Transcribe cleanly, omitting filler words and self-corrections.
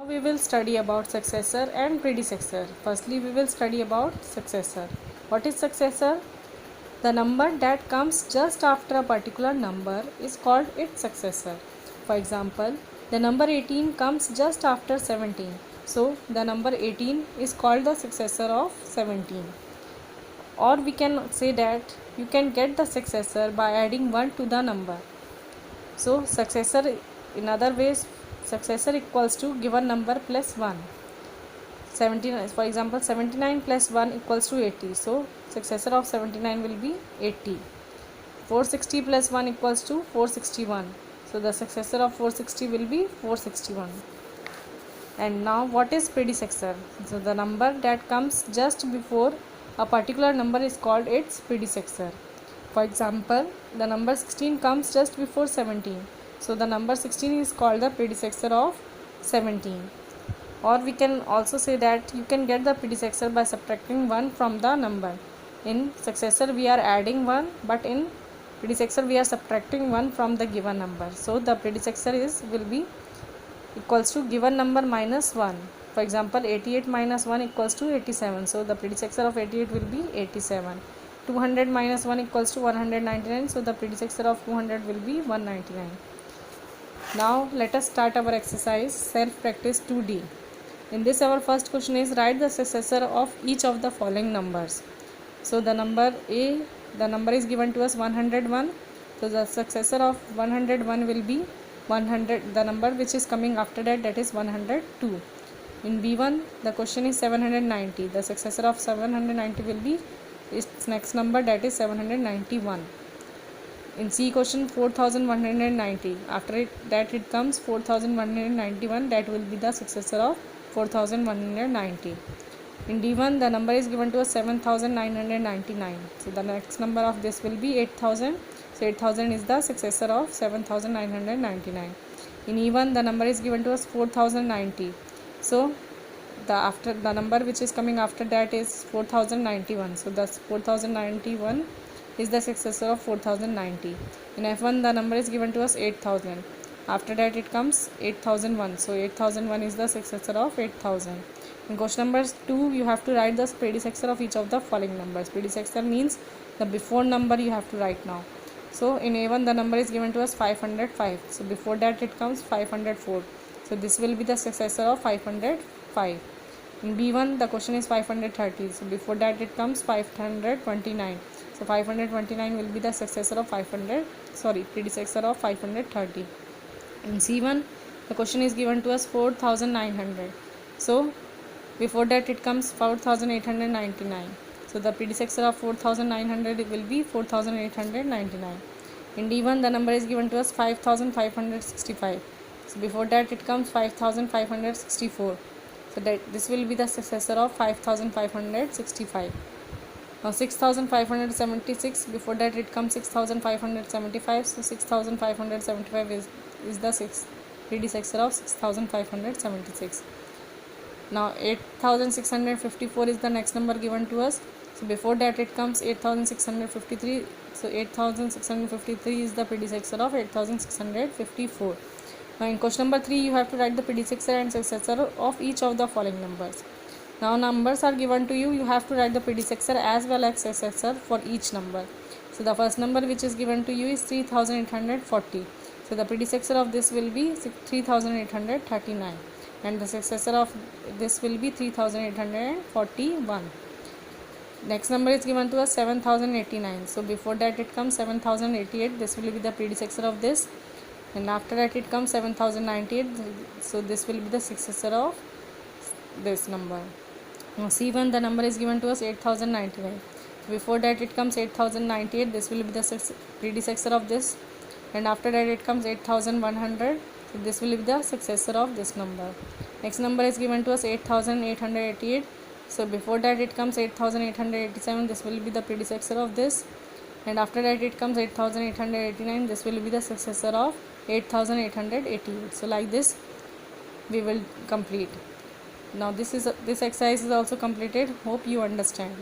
We will study about successor and predecessor. Firstly, we will study about successor. What is successor? The number that comes just after a particular number is called its successor. For example, the number 18 comes just after 17. So, the number 18 is called the successor of 17. Or we can say that you can get the successor by adding 1 to the number. So, successor in other ways, successor equals to given number plus 1. 79, for example, 79 plus 1 equals to 80. So, successor of 79 will be 80. 460 plus 1 equals to 461. So, the successor of 460 will be 461. And now, what is predecessor? So, the number that comes just before a particular number is called its predecessor. For example, the number 16 comes just before 17. So, the number 16 is called the predecessor of 17. Or we can also say that you can get the predecessor by subtracting 1 from the number. In successor we are adding 1, but in predecessor we are subtracting 1 from the given number. So, the predecessor will be equals to given number minus 1. For example, 88 minus 1 equals to 87. So, the predecessor of 88 will be 87. 200 minus 1 equals to 199. So, the predecessor of 200 will be 199. Now, let us start our exercise self practice 2D. In this, our first question is write the successor of each of the following numbers. So, the number A, the number is given to us 101. So, the successor of 101 will be 100. The number which is coming after that is 102. In B1, the question is 790. The successor of 790 will be its next number, that is 791. In C question, 4190. After that it comes 4191. That will be the successor of 4190. In D1, the number is given to us 7999. So, the next number of this will be 8000. So, 8000 is the successor of 7999. In E1, the number is given to us 4090. So, the number which is coming after that is 4091. So, thus 4091 is the successor of 4090. In F1, the number is given to us 8000. After that it comes 8001. So, 8001 is the successor of 8000. In question number 2, you have to write the predecessor of each of the following numbers. Predecessor means the before number you have to write now. So, in A1, the number is given to us 505. So, before that it comes 504. So, this will be the successor of 505. In B1, the question is 530. So, before that it comes 529. So, 529 will be the successor of predecessor of 530. In C1, the question is given to us 4900. So, before that it comes 4899. So, the predecessor of 4900 will be 4899. In D1, the number is given to us 5565. So, before that it comes 5564. So, this will be the successor of 5565. Now, 6576, before that it comes 6575. So, 6575 is the predecessor of 6576. Now, 8654 is the next number given to us. So, before that it comes 8653. So, 8653 is the predecessor of 8654. Now, in question number 3, you have to write the predecessor and successor of each of the following numbers. Now, numbers are given to you. You have to write the predecessor as well as successor for each number. So, the first number which is given to you is 3840. So, the predecessor of this will be 3839. And the successor of this will be 3841. Next number is given to us 7089. So, before that it comes 7088. This will be the predecessor of this. And after that it comes 7098. So, this will be the successor of this number. Now, C1, the number is given to us 8099. Before that it comes 8098. This will be the predecessor of this. And after that it comes 8100. So, this will be the successor of this number. Next number is given to us 8888. So, before that it comes 8887. This will be the predecessor of this. And after that it comes 8889. This will be the successor of 8888. So, like this we will complete. Now, this exercise is also completed. Hope you understand.